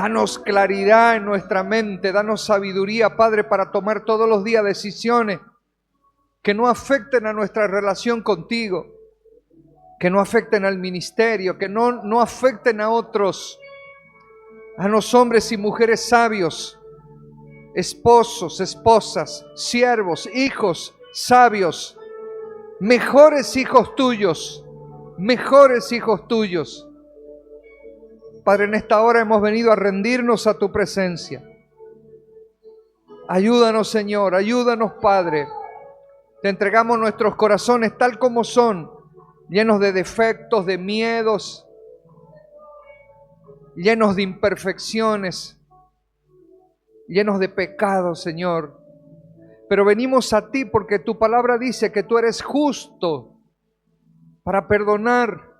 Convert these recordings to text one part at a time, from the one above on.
Danos claridad en nuestra mente, danos sabiduría, Padre, para tomar todos los días decisiones que no afecten a nuestra relación contigo, que no afecten al ministerio, que no afecten a otros, a los hombres y mujeres sabios, esposos, esposas, siervos, hijos sabios, mejores hijos tuyos, mejores hijos tuyos. Padre, en esta hora hemos venido a rendirnos a tu presencia. Ayúdanos, Señor, ayúdanos, Padre. Te entregamos nuestros corazones tal como son, llenos de defectos, de miedos, llenos de imperfecciones, llenos de pecados, Señor. Pero venimos a ti porque tu palabra dice que tú eres justo para perdonar.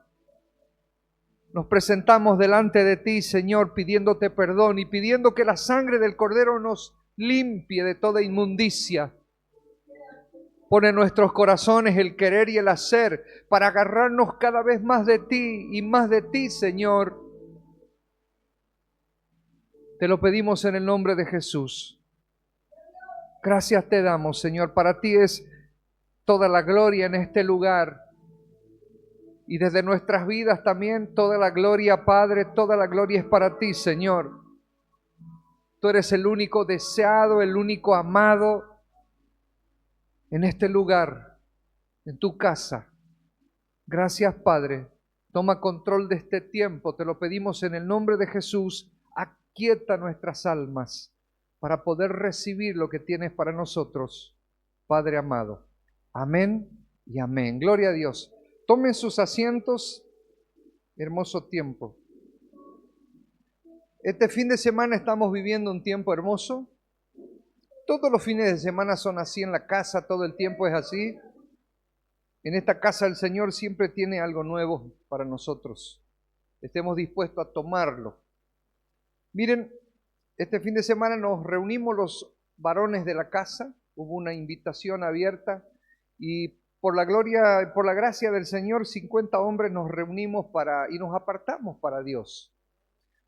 Nos presentamos delante de ti, Señor, pidiéndote perdón y pidiendo que la sangre del Cordero nos limpie de toda inmundicia. Pone en nuestros corazones el querer y el hacer para agarrarnos cada vez más de ti y más de ti, Señor. Te lo pedimos en el nombre de Jesús. Gracias te damos, Señor. Para ti es toda la gloria en este lugar. Y desde nuestras vidas también toda la gloria, Padre, toda la gloria es para ti, Señor. Tú eres el único deseado, el único amado en este lugar, en tu casa. Gracias, Padre. Toma control de este tiempo. Te lo pedimos en el nombre de Jesús. Aquieta nuestras almas para poder recibir lo que tienes para nosotros, Padre amado. Amén y amén. Gloria a Dios. Tomen sus asientos. Hermoso tiempo. Este fin de semana estamos viviendo un tiempo hermoso. Todos los fines de semana son así en la casa, todo el tiempo es así. En esta casa el Señor siempre tiene algo nuevo para nosotros. Estemos dispuestos a tomarlo. Miren, este fin de semana nos reunimos los varones de la casa. Hubo una invitación abierta y por la gloria, por la gracia del Señor, 50 hombres nos reunimos y nos apartamos para Dios.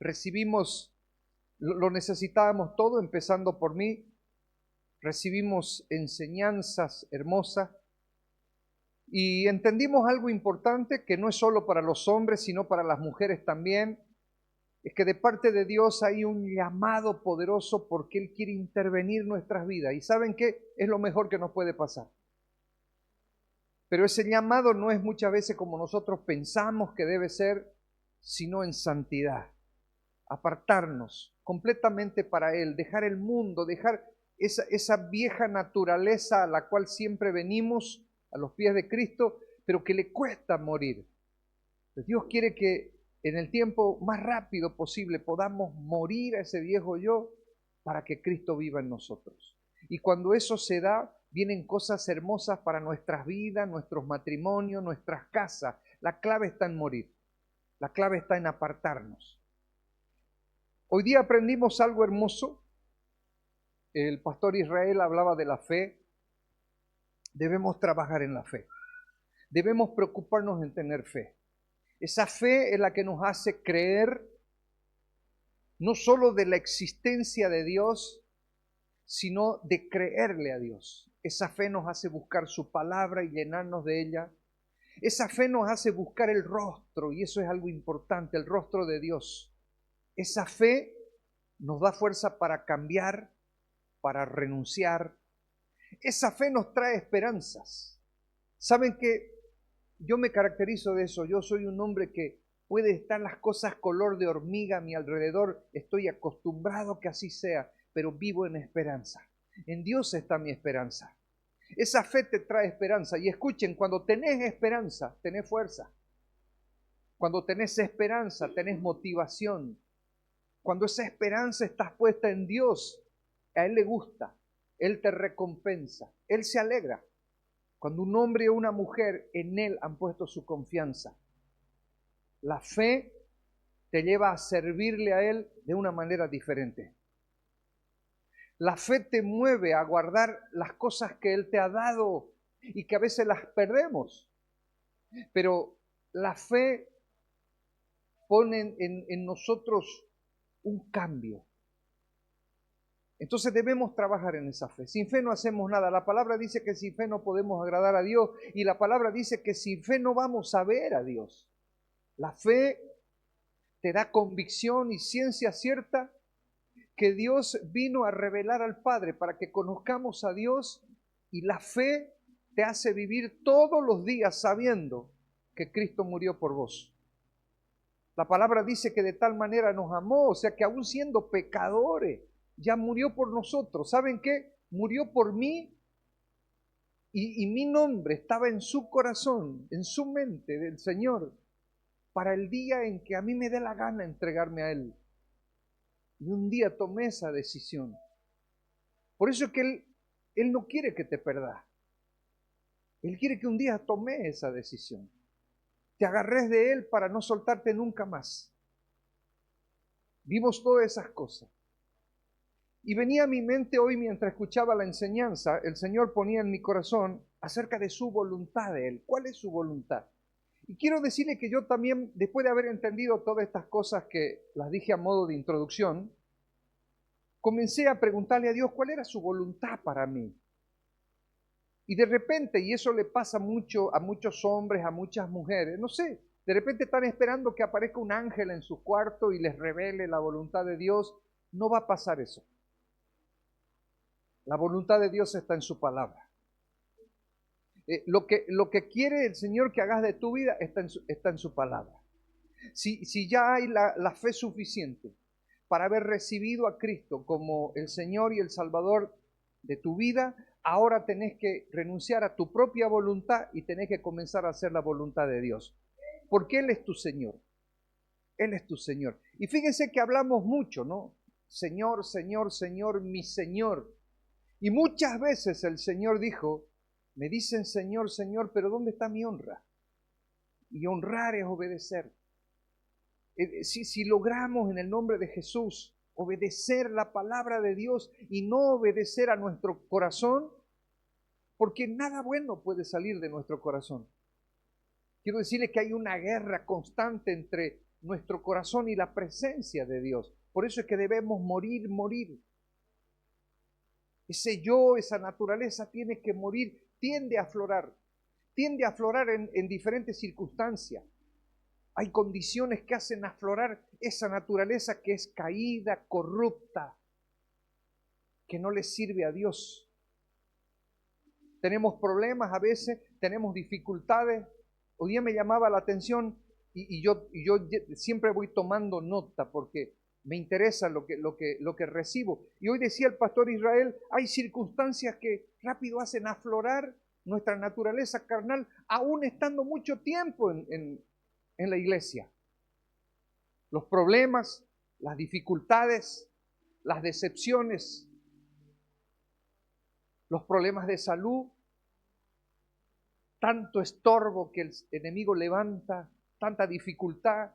Recibimos, lo necesitábamos todo, empezando por mí. Recibimos enseñanzas hermosas y entendimos algo importante que no es solo para los hombres, sino para las mujeres también. Es que de parte de Dios hay un llamado poderoso porque Él quiere intervenir en nuestras vidas. ¿Y saben qué? Es lo mejor que nos puede pasar. Pero ese llamado no es muchas veces como nosotros pensamos que debe ser, sino en santidad. Apartarnos completamente para Él, dejar el mundo, dejar esa vieja naturaleza a la cual siempre venimos a los pies de Cristo, pero que le cuesta morir. Pues Dios quiere que en el tiempo más rápido posible podamos morir a ese viejo yo para que Cristo viva en nosotros. Y cuando eso se da, vienen cosas hermosas para nuestras vidas, nuestros matrimonios, nuestras casas. La clave está en morir. La clave está en apartarnos. Hoy día aprendimos algo hermoso. El pastor Israel hablaba de la fe. Debemos trabajar en la fe. Debemos preocuparnos en tener fe. Esa fe es la que nos hace creer no solo de la existencia de Dios, sino de creerle a Dios. Esa fe nos hace buscar su palabra y llenarnos de ella. Esa fe nos hace buscar el rostro, y eso es algo importante, el rostro de Dios. Esa fe nos da fuerza para cambiar, para renunciar. Esa fe nos trae esperanzas. ¿Saben qué? Yo me caracterizo de eso. Yo soy un hombre que puede estar las cosas color de hormiga a mi alrededor. Estoy acostumbrado que así sea, pero vivo en esperanza. En Dios está mi esperanza. Esa fe te trae esperanza. Y escuchen, cuando tenés esperanza, tenés fuerza. Cuando tenés esperanza, tenés motivación. Cuando esa esperanza está puesta en Dios, a Él le gusta, Él te recompensa, Él se alegra. Cuando un hombre o una mujer en Él han puesto su confianza, la fe te lleva a servirle a Él de una manera diferente. La fe te mueve a guardar las cosas que Él te ha dado y que a veces las perdemos. Pero la fe pone en nosotros un cambio. Entonces debemos trabajar en esa fe. Sin fe no hacemos nada. La palabra dice que sin fe no podemos agradar a Dios y la palabra dice que sin fe no vamos a ver a Dios. La fe te da convicción y ciencia cierta que Dios vino a revelar al Padre para que conozcamos a Dios, y la fe te hace vivir todos los días sabiendo que Cristo murió por vos. La palabra dice que de tal manera nos amó, o sea que aún siendo pecadores, ya murió por nosotros. ¿Saben qué? Murió por mí y mi nombre estaba en su corazón, en su mente del Señor, para el día en que a mí me dé la gana entregarme a Él. Y un día tomé esa decisión. Por eso es que Él no quiere que te perdas. Él quiere que un día tome esa decisión. Te agarres de Él para no soltarte nunca más. Vimos todas esas cosas. Y venía a mi mente hoy mientras escuchaba la enseñanza, el Señor ponía en mi corazón acerca de su voluntad de Él. ¿Cuál es su voluntad? Y quiero decirle que yo también, después de haber entendido todas estas cosas que las dije a modo de introducción, comencé a preguntarle a Dios cuál era su voluntad para mí. Y de repente, y eso le pasa mucho a muchos hombres, a muchas mujeres, no sé, de repente están esperando que aparezca un ángel en su cuarto y les revele la voluntad de Dios. No va a pasar eso. La voluntad de Dios está en su palabra. Lo que quiere el Señor que hagas de tu vida está en su palabra. Si ya hay la fe suficiente para haber recibido a Cristo como el Señor y el Salvador de tu vida, ahora tenés que renunciar a tu propia voluntad y tenés que comenzar a hacer la voluntad de Dios. Porque Él es tu Señor. Él es tu Señor. Y fíjense que hablamos mucho, ¿no? Señor, Señor, Señor, mi Señor. Y muchas veces el Señor dijo, me dicen Señor, Señor, pero ¿dónde está mi honra? Y honrar es obedecer. Si logramos en el nombre de Jesús obedecer la palabra de Dios y no obedecer a nuestro corazón, porque nada bueno puede salir de nuestro corazón. Quiero decirles que hay una guerra constante entre nuestro corazón y la presencia de Dios. Por eso es que debemos morir. Ese yo, esa naturaleza tiene que morir, tiende a aflorar en diferentes circunstancias. Hay condiciones que hacen aflorar esa naturaleza que es caída, corrupta, que no le sirve a Dios. Tenemos problemas a veces, tenemos dificultades. Hoy día me llamaba la atención y yo siempre voy tomando nota porque me interesa lo que recibo. Y hoy decía el pastor Israel, hay circunstancias que rápido hacen aflorar nuestra naturaleza carnal, aún estando mucho tiempo en la iglesia. Los problemas, las dificultades, las decepciones, los problemas de salud, tanto estorbo que el enemigo levanta, tanta dificultad,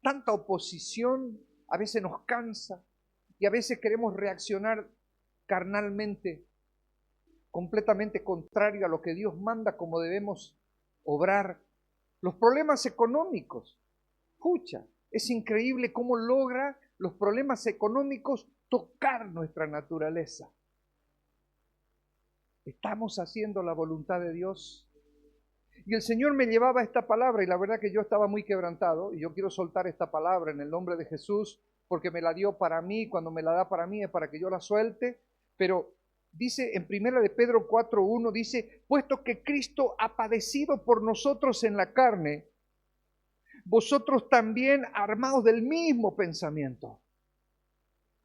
tanta oposición, a veces nos cansa y a veces queremos reaccionar carnalmente, completamente contrario a lo que Dios manda, como debemos obrar. Los problemas económicos, escucha, es increíble cómo logra los problemas económicos tocar nuestra naturaleza. ¿Estamos haciendo la voluntad de Dios? Y el Señor me llevaba esta palabra y la verdad que yo estaba muy quebrantado y yo quiero soltar esta palabra en el nombre de Jesús porque me la dio para mí. Cuando me la da para mí es para que yo la suelte, pero dice en 1 de Pedro 4:1, dice, puesto que Cristo ha padecido por nosotros en la carne, vosotros también armados del mismo pensamiento.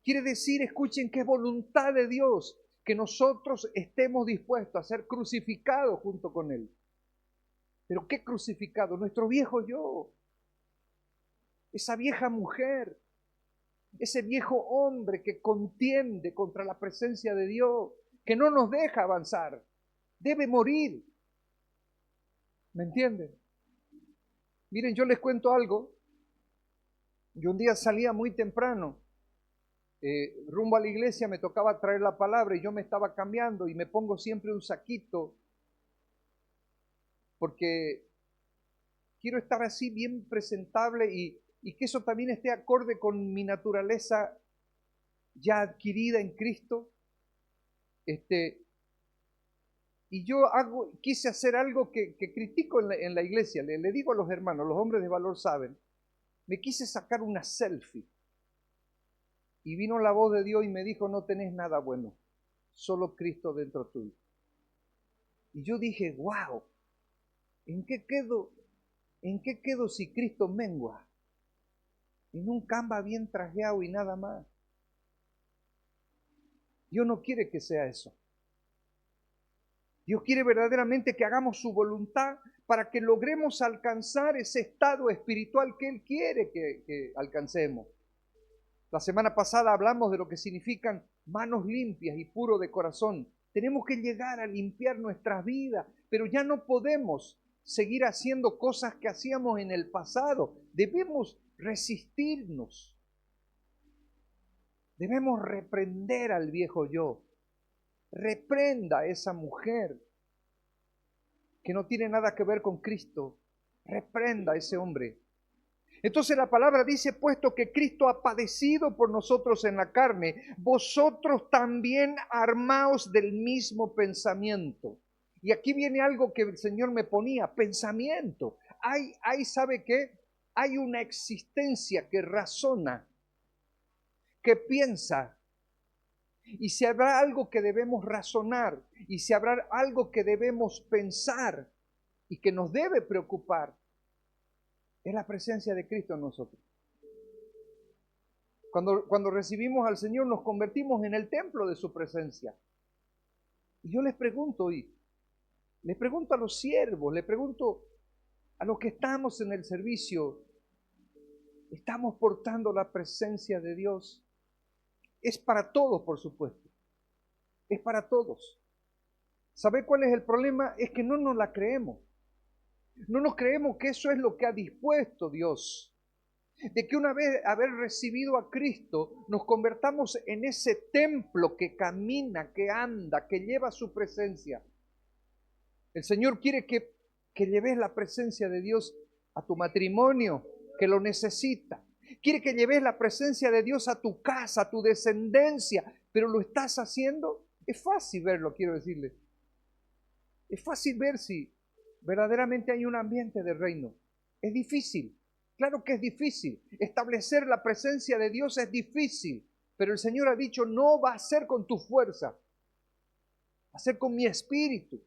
Quiere decir, escuchen, que es voluntad de Dios que nosotros estemos dispuestos a ser crucificados junto con Él. ¿Pero qué crucificado? Nuestro viejo yo, esa vieja mujer, ese viejo hombre que contiende contra la presencia de Dios, que no nos deja avanzar, debe morir. ¿Me entienden? Miren, yo les cuento algo. Yo un día salía muy temprano, rumbo a la iglesia, me tocaba traer la palabra y yo me estaba cambiando y me pongo siempre un saquito porque quiero estar así bien presentable y y que eso también esté acorde con mi naturaleza ya adquirida en Cristo. Y yo quise hacer algo que critico en la iglesia, le digo a los hermanos, los hombres de valor saben, me quise sacar una selfie. Y vino la voz de Dios y me dijo, no tenés nada bueno, solo Cristo dentro tuyo. Y yo dije, wow, ¿en qué quedo si Cristo mengua? En un Canva bien trajeado y nada más. Dios no quiere que sea eso. Dios quiere verdaderamente que hagamos su voluntad para que logremos alcanzar ese estado espiritual que Él quiere que alcancemos. La semana pasada hablamos de lo que significan manos limpias y puro de corazón. Tenemos que llegar a limpiar nuestras vidas, pero ya no podemos seguir haciendo cosas que hacíamos en el pasado. Debemos resistirnos. Debemos reprender al viejo yo. Reprenda a esa mujer que no tiene nada que ver con Cristo. Reprenda a ese hombre. Entonces la palabra dice, puesto que Cristo ha padecido por nosotros en la carne, vosotros también armaos del mismo pensamiento. Y aquí viene algo que el Señor me ponía, pensamiento. ¿Sabe qué? Hay una existencia que razona, que piensa. Y si habrá algo que debemos razonar, y si habrá algo que debemos pensar y que nos debe preocupar, es la presencia de Cristo en nosotros. Cuando recibimos al Señor nos convertimos en el templo de su presencia. Y yo les pregunto hoy, les pregunto a los siervos, les pregunto a los que estamos en el servicio, ¿estamos portando la presencia de Dios? Es para todos, por supuesto. Es para todos. ¿Sabe cuál es el problema? Es que no nos la creemos. No nos creemos que eso es lo que ha dispuesto Dios. De que una vez haber recibido a Cristo, nos convertamos en ese templo que camina, que anda, que lleva su presencia. El Señor quiere que lleves la presencia de Dios a tu matrimonio, que lo necesita. Quiere que lleves la presencia de Dios a tu casa, a tu descendencia, pero ¿lo estás haciendo? Es fácil verlo, quiero decirle. Es fácil ver si verdaderamente hay un ambiente de reino. Es difícil, claro que es difícil. Establecer la presencia de Dios es difícil, pero el Señor ha dicho, no va a ser con tu fuerza, va a ser con mi espíritu.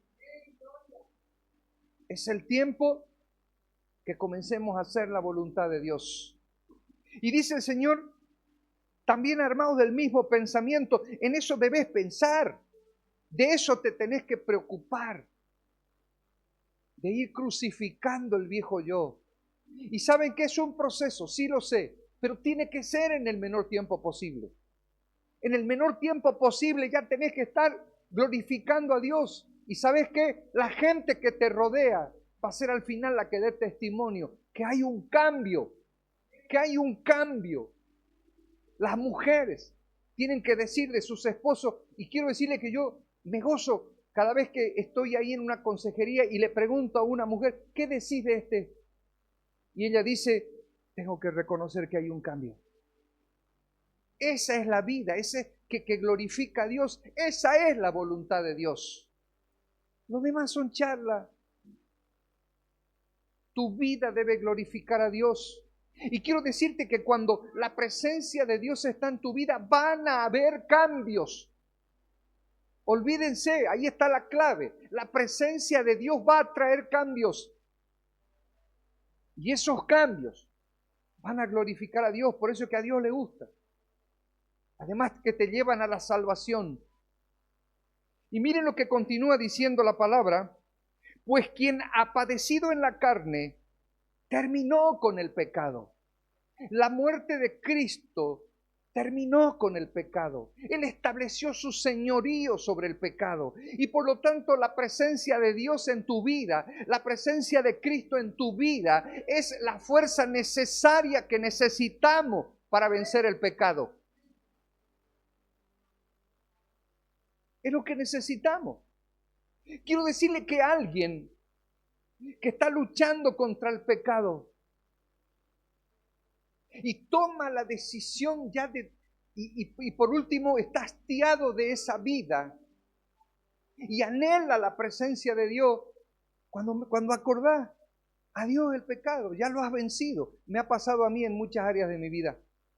Es el tiempo que comencemos a hacer la voluntad de Dios. Y dice el Señor, también armados del mismo pensamiento, en eso debes pensar, de eso te tenés que preocupar, de ir crucificando el viejo yo. Y saben que es un proceso, sí lo sé, pero tiene que ser en el menor tiempo posible. En el menor tiempo posible ya tenés que estar glorificando a Dios. Y sabes qué, la gente que te rodea va a ser al final la que dé testimonio, que hay un cambio, que hay un cambio. Las mujeres tienen que decir de sus esposos, y quiero decirle que yo me gozo cada vez que estoy ahí en una consejería y le pregunto a una mujer, ¿qué decís de este? Y ella dice, tengo que reconocer que hay un cambio. Esa es la vida, ese que glorifica a Dios, esa es la voluntad de Dios. Lo demás son charlas. Tu vida debe glorificar a Dios. Y quiero decirte que cuando la presencia de Dios está en tu vida, van a haber cambios. Olvídense, ahí está la clave. La presencia de Dios va a traer cambios. Y esos cambios van a glorificar a Dios, por eso es que a Dios le gusta. Además que te llevan a la salvación. Y miren lo que continúa diciendo la palabra, pues quien ha padecido en la carne, terminó con el pecado. La muerte de Cristo terminó con el pecado. Él estableció su señorío sobre el pecado. Y por lo tanto la presencia de Dios en tu vida, la presencia de Cristo en tu vida, es la fuerza necesaria que necesitamos para vencer el pecado. Es lo que necesitamos. Quiero decirle que alguien que está luchando contra el pecado, y toma la decisión ya y por último está hastiado de esa vida y anhela la presencia de Dios, cuando acordás, adiós el pecado, ya lo has vencido. Me ha pasado a mí en muchas áreas de mi vida.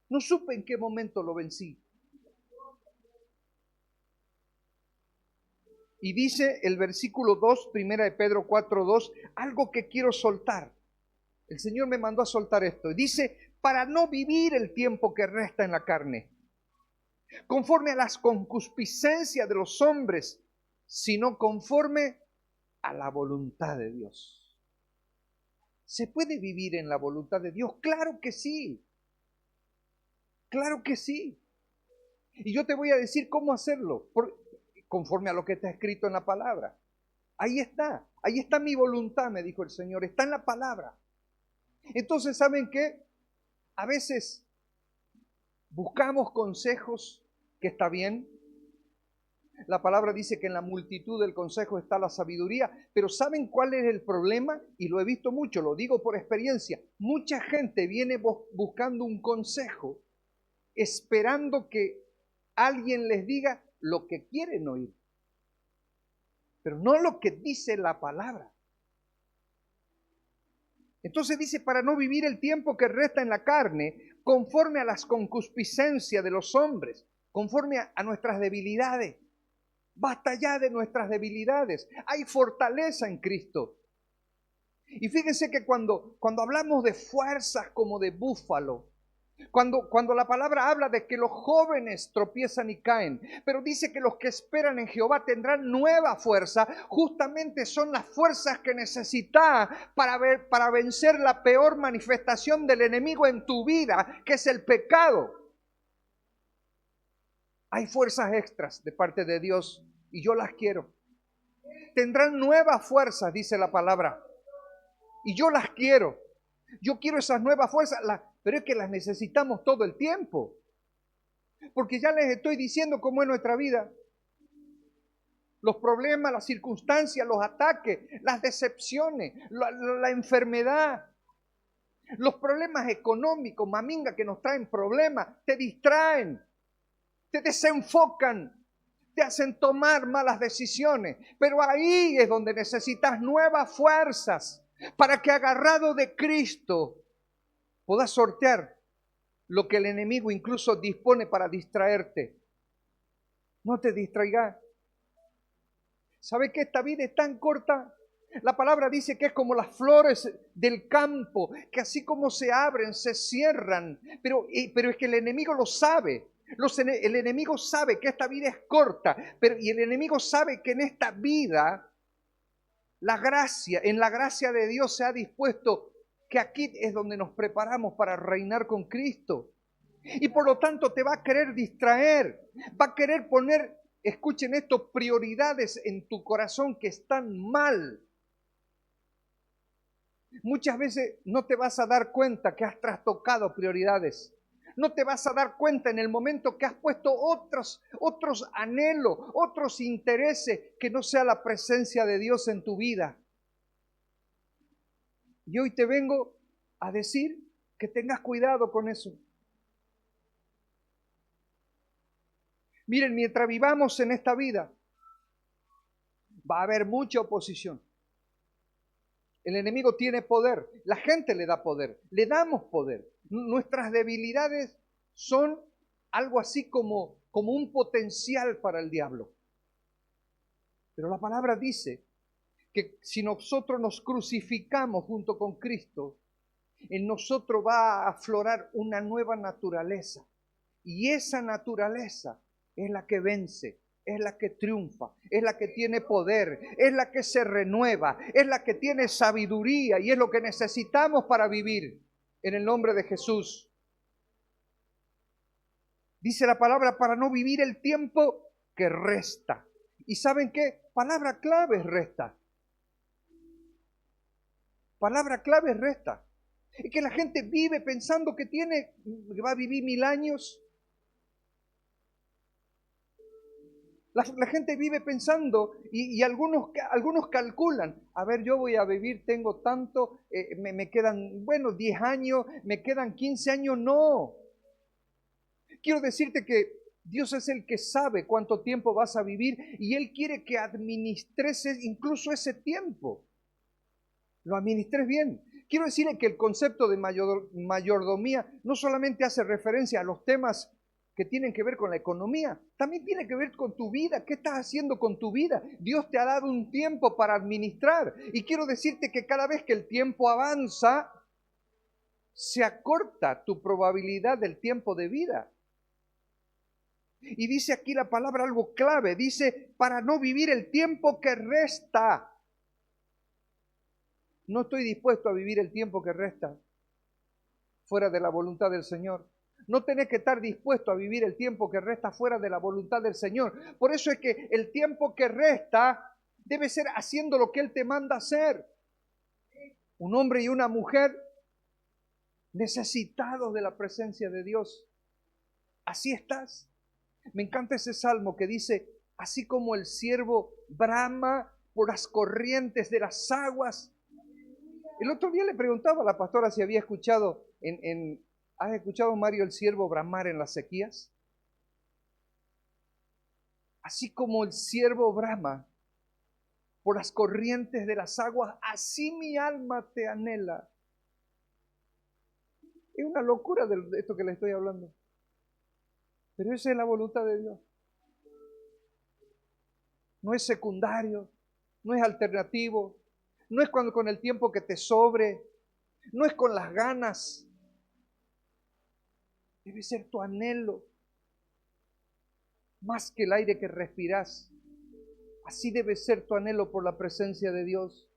No supe en qué momento lo vencí. Y dice el versículo 2, primera de Pedro 4:2, algo que quiero soltar. El Señor me mandó a soltar esto. Y dice, para no vivir el tiempo que resta en la carne, conforme a las concupiscencias de los hombres, sino conforme a la voluntad de Dios. ¿Se puede vivir en la voluntad de Dios? Claro que sí. Claro que sí. Y yo te voy a decir cómo hacerlo, conforme a lo que está escrito en la palabra. Ahí está mi voluntad, me dijo el Señor, está en la palabra. Entonces, ¿saben qué? A veces buscamos consejos, que está bien. La palabra dice que en la multitud del consejo está la sabiduría, pero ¿saben cuál es el problema? Y lo he visto mucho, lo digo por experiencia. Mucha gente viene buscando un consejo, esperando que alguien les diga lo que quieren oír, pero no lo que dice la palabra. Entonces dice, para no vivir el tiempo que resta en la carne, conforme a las concupiscencias de los hombres, conforme a nuestras debilidades. Basta ya de nuestras debilidades. Hay fortaleza en Cristo. Y fíjense que cuando hablamos de fuerzas como de búfalo, cuando la palabra habla de que los jóvenes tropiezan y caen, pero dice que los que esperan en Jehová tendrán nueva fuerza, justamente son las fuerzas que necesitas para vencer la peor manifestación del enemigo en tu vida, que es el pecado. Hay fuerzas extras de parte de Dios y yo las quiero. Tendrán nuevas fuerzas, dice la palabra, y yo las quiero. Yo quiero esas nuevas fuerzas, pero es que las necesitamos todo el tiempo. Porque ya les estoy diciendo cómo es nuestra vida. Los problemas, las circunstancias, los ataques, las decepciones, la enfermedad, los problemas económicos, maminga, que nos traen problemas, te distraen, te desenfocan, te hacen tomar malas decisiones. Pero ahí es donde necesitas nuevas fuerzas para que, agarrado de Cristo, puedas sortear lo que el enemigo incluso dispone para distraerte. No te distraigas. ¿Sabe que esta vida es tan corta? La palabra dice que es como las flores del campo, que así como se abren, se cierran. Pero es que el enemigo lo sabe. El enemigo sabe que esta vida es corta, y el enemigo sabe que en esta vida en la gracia de Dios se ha dispuesto que aquí es donde nos preparamos para reinar con Cristo. Y por lo tanto te va a querer distraer, va a querer poner, escuchen esto, prioridades en tu corazón que están mal. Muchas veces no te vas a dar cuenta que has trastocado prioridades. No te vas a dar cuenta en el momento que has puesto otros anhelos, otros intereses que no sea la presencia de Dios en tu vida. Y hoy te vengo a decir que tengas cuidado con eso. Miren, mientras vivamos en esta vida, va a haber mucha oposición. El enemigo tiene poder, la gente le da poder, le damos poder. Nuestras debilidades son algo así como un potencial para el diablo. Pero la palabra dice que si nosotros nos crucificamos junto con Cristo, en nosotros va a aflorar una nueva naturaleza. Y esa naturaleza es la que vence, es la que triunfa, es la que tiene poder, es la que se renueva, es la que tiene sabiduría y es lo que necesitamos para vivir en el nombre de Jesús. Dice la palabra, para no vivir el tiempo que resta. ¿Y saben qué? Palabra clave es resta. Palabra clave es resta. Es que la gente vive pensando que va a vivir 1000 años. La gente vive pensando y algunos calculan, a ver, yo voy a vivir, tengo tanto, me quedan, 10 años, me quedan 15 años, no. Quiero decirte que Dios es el que sabe cuánto tiempo vas a vivir y Él quiere que administres incluso ese tiempo. Lo administres bien. Quiero decirle que el concepto de mayordomía no solamente hace referencia a los temas que tienen que ver con la economía, también tiene que ver con tu vida. ¿Qué estás haciendo con tu vida? Dios te ha dado un tiempo para administrar. Y quiero decirte que cada vez que el tiempo avanza, se acorta tu probabilidad del tiempo de vida. Y dice aquí la palabra algo clave, dice, para no vivir el tiempo que resta. No estoy dispuesto a vivir el tiempo que resta fuera de la voluntad del Señor. No tenés que estar dispuesto a vivir el tiempo que resta fuera de la voluntad del Señor. Por eso es que el tiempo que resta debe ser haciendo lo que Él te manda hacer. Un hombre y una mujer necesitados de la presencia de Dios. Así estás. Me encanta ese salmo que dice, así como el ciervo brama por las corrientes de las aguas. El otro día le preguntaba a la pastora si había escuchado ¿has escuchado, Mario, el ciervo bramar en las sequías? Así como el ciervo brama por las corrientes de las aguas, así mi alma te anhela. Es una locura de esto que le estoy hablando. Pero esa es la voluntad de Dios. No es secundario, no es alternativo, no es cuando con el tiempo que te sobre, no es con las ganas. Debe ser tu anhelo, más que el aire que respiras. Así debe ser tu anhelo por la presencia de Dios.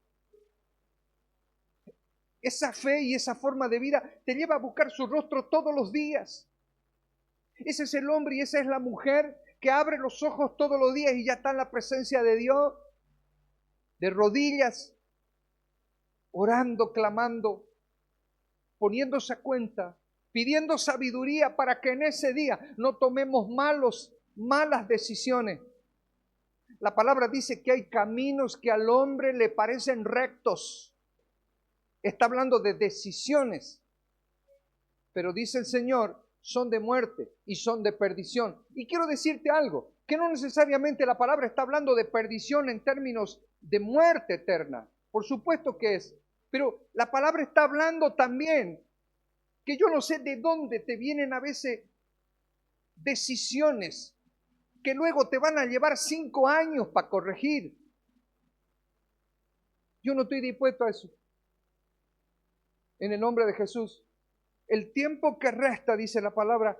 Esa fe y esa forma de vida te lleva a buscar su rostro todos los días. Ese es el hombre y esa es la mujer que abre los ojos todos los días y ya está en la presencia de Dios, de rodillas, orando, clamando, poniéndose a cuenta, pidiendo sabiduría para que en ese día no tomemos malas decisiones. La palabra dice que hay caminos que al hombre le parecen rectos. Está hablando de decisiones. Pero dice el Señor, son de muerte y son de perdición. Y quiero decirte algo, que no necesariamente la palabra está hablando de perdición en términos de muerte eterna. Por supuesto que es. Pero la palabra está hablando también que yo no sé de dónde te vienen a veces decisiones que luego te van a llevar 5 años para corregir. Yo no estoy dispuesto a eso. En el nombre de Jesús. El tiempo que resta, dice la palabra,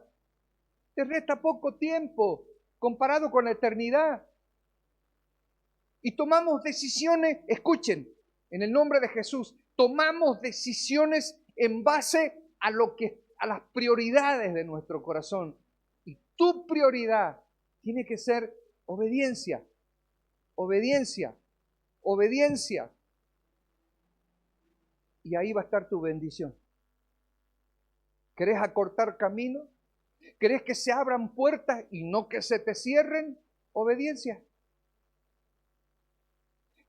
te resta poco tiempo comparado con la eternidad. Y tomamos decisiones, escuchen, en el nombre de Jesús, tomamos decisiones en base a las prioridades de nuestro corazón. Y tu prioridad tiene que ser obediencia, obediencia, obediencia. Y ahí va a estar tu bendición. ¿Querés acortar camino? ¿Querés que se abran puertas y no que se te cierren? Obediencia.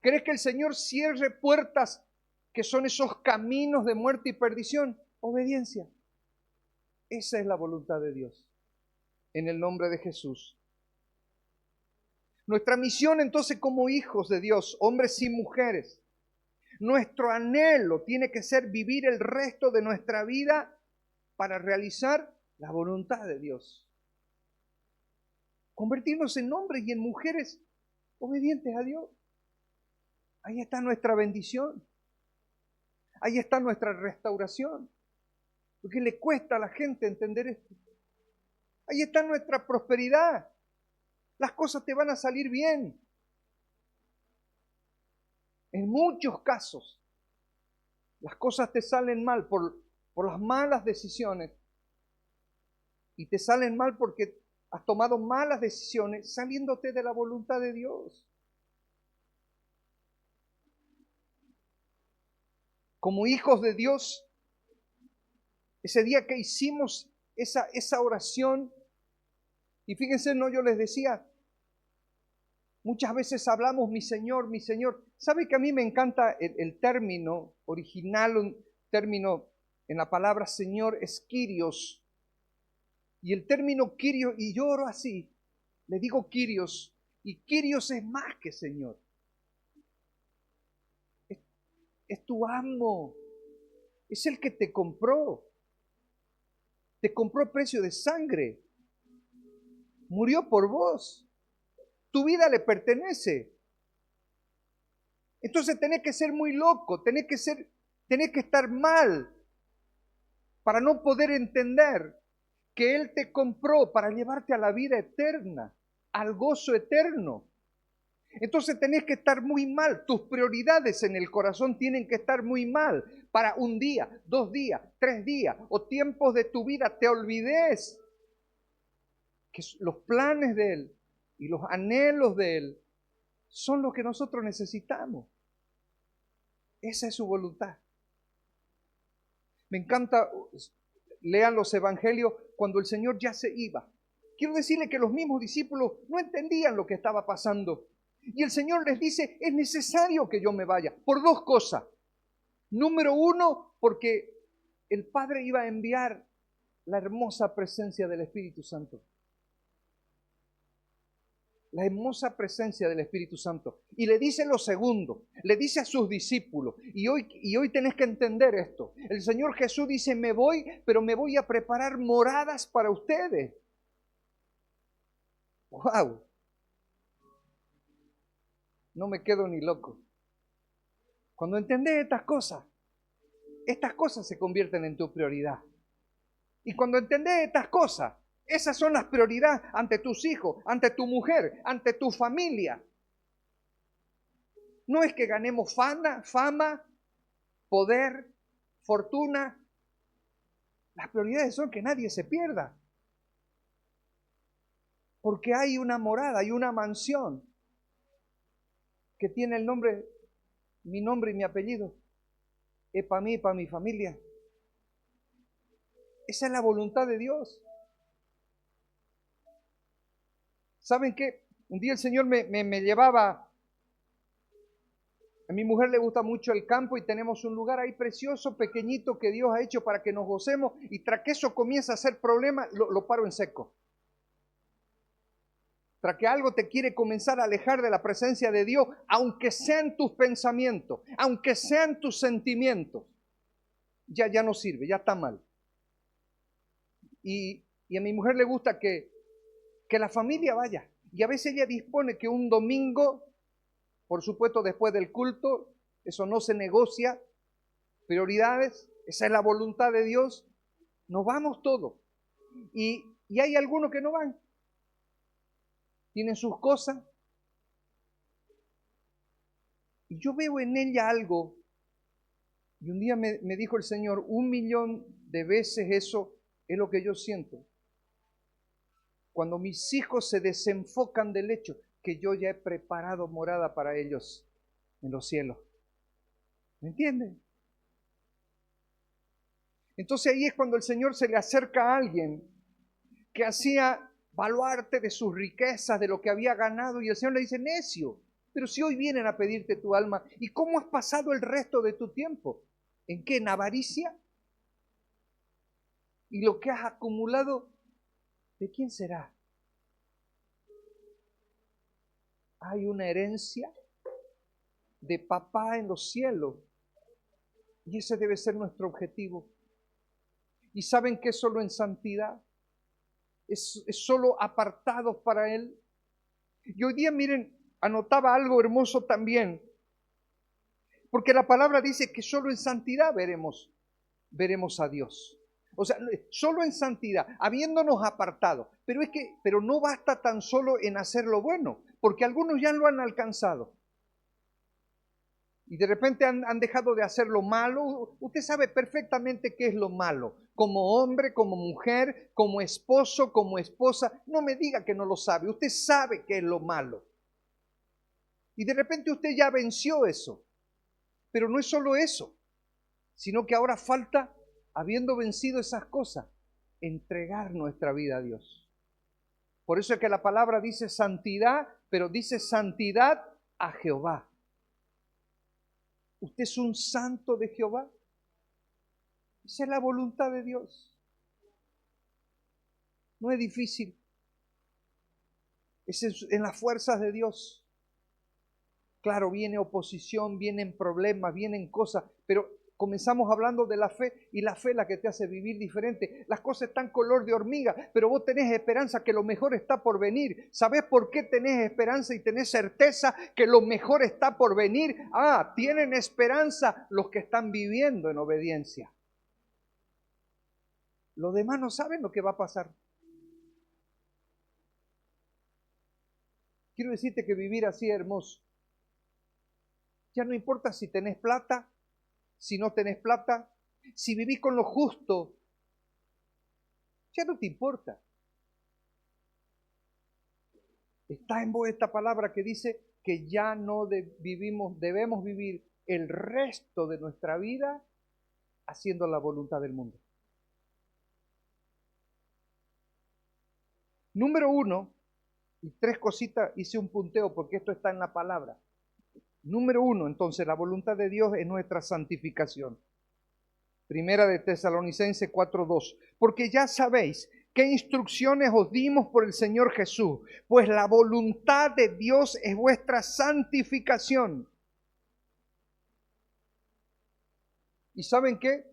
¿Querés que el Señor cierre puertas que son esos caminos de muerte y perdición? Obediencia. Esa es la voluntad de Dios. En el nombre de Jesús. Nuestra misión entonces como hijos de Dios, hombres y mujeres, nuestro anhelo tiene que ser vivir el resto de nuestra vida para realizar la voluntad de Dios. Convertirnos en hombres y en mujeres obedientes a Dios. Ahí está nuestra bendición. Ahí está nuestra restauración. Porque le cuesta a la gente entender esto. Ahí está nuestra prosperidad. Las cosas te van a salir bien. En muchos casos, las cosas te salen mal por las malas decisiones. Y te salen mal porque has tomado malas decisiones saliéndote de la voluntad de Dios. Como hijos de Dios, ese día que hicimos esa oración, y fíjense, no, yo les decía, Muchas veces hablamos, mi Señor, mi Señor. ¿Sabe que a mí me encanta el término original, un término en la palabra Señor es Kyrios? Y el término Kyrios, y yo oro así, le digo Kyrios, y Kyrios es más que Señor. Es tu amo, es el que te compró a precio de sangre, murió por vos, tu vida le pertenece. Entonces tenés que ser muy loco, tenés que estar mal para no poder entender que Él te compró para llevarte a la vida eterna, al gozo eterno. Entonces tenés que estar muy mal, tus prioridades en el corazón tienen que estar muy mal para un día, 2 días, 3 días o tiempos de tu vida te olvides que los planes de Él y los anhelos de Él son lo que nosotros necesitamos. Esa es su voluntad. Me encanta, lean los evangelios cuando el Señor ya se iba. Quiero decirle que los mismos discípulos no entendían lo que estaba pasando. Y el Señor les dice, es necesario que yo me vaya, por 2 cosas. Número 1, porque el Padre iba a enviar la hermosa presencia del Espíritu Santo. La hermosa presencia del Espíritu Santo. Y le dice lo segundo, le dice a sus discípulos, y hoy tenés que entender esto. El Señor Jesús dice, me voy, pero me voy a preparar moradas para ustedes. ¡Wow! No me quedo ni loco. Cuando entendés estas cosas se convierten en tu prioridad. Y cuando entendés estas cosas, esas son las prioridades ante tus hijos, ante tu mujer, ante tu familia. No es que ganemos fama, poder, fortuna. Las prioridades son que nadie se pierda. Porque hay una morada, hay una mansión que tiene el nombre, mi nombre y mi apellido. Es para mí y para mi familia. Esa es la voluntad de Dios. ¿Saben qué? Un día el Señor me llevaba. A mi mujer le gusta mucho el campo y tenemos un lugar ahí precioso, pequeñito, que Dios ha hecho para que nos gocemos. Y tras que eso comienza a ser problema, lo paro en seco. Tras que algo te quiere comenzar a alejar de la presencia de Dios, aunque sean tus pensamientos, aunque sean tus sentimientos, ya no sirve, ya está mal. Y a mi mujer le gusta que la familia vaya. Y a veces ella dispone que un domingo, por supuesto después del culto, eso no se negocia, prioridades, esa es la voluntad de Dios, nos vamos todos. Y hay algunos que no van, tienen sus cosas. Y yo veo en ella algo, y un día me dijo el Señor, 1.000.000 de veces eso es lo que yo siento. Cuando mis hijos se desenfocan del hecho que yo ya he preparado morada para ellos en los cielos. ¿Me entienden? Entonces ahí es cuando el Señor se le acerca a alguien que hacía baluarte de sus riquezas, de lo que había ganado, y el Señor le dice, necio, pero si hoy vienen a pedirte tu alma, ¿y cómo has pasado el resto de tu tiempo? ¿En qué? ¿En avaricia? ¿Y lo que has acumulado, de quién será? Hay una herencia de papá en los cielos, y ese debe ser nuestro objetivo. ¿Y saben que es solo en santidad? Es solo apartados para Él. Y hoy día, miren, anotaba algo hermoso también, porque la palabra dice que solo en santidad veremos a Dios. O sea, solo en santidad, habiéndonos apartado. Pero no basta tan solo en hacer lo bueno, porque algunos ya lo han alcanzado. Y de repente han dejado de hacer lo malo. Usted sabe perfectamente qué es lo malo. Como hombre, como mujer, como esposo, como esposa. No me diga que no lo sabe. Usted sabe qué es lo malo. Y de repente usted ya venció eso. Pero no es solo eso, sino que ahora falta, habiendo vencido esas cosas, entregar nuestra vida a Dios. Por eso es que la palabra dice santidad, pero dice santidad a Jehová. ¿Usted es un santo de Jehová? Esa es la voluntad de Dios. No es difícil. Es en las fuerzas de Dios. Claro, viene oposición, vienen problemas, vienen cosas, pero comenzamos hablando de la fe y la fe es la que te hace vivir diferente. Las cosas están color de hormiga, pero vos tenés esperanza que lo mejor está por venir. ¿Sabés por qué tenés esperanza y tenés certeza que lo mejor está por venir? Tienen esperanza los que están viviendo en obediencia. Los demás no saben lo que va a pasar. Quiero decirte que vivir así es hermoso. Ya no importa si tenés plata, si no tenés plata, si vivís con lo justo, ya no te importa. Está en vos esta palabra que dice que ya no debemos vivir el resto de nuestra vida haciendo la voluntad del mundo. Número 1, y 3 cositas, hice un punteo porque esto está en la palabra. Número 1, entonces, la voluntad de Dios es nuestra santificación. Primera de Tesalonicenses 4:2. Porque ya sabéis qué instrucciones os dimos por el Señor Jesús, pues la voluntad de Dios es vuestra santificación. ¿Y saben qué?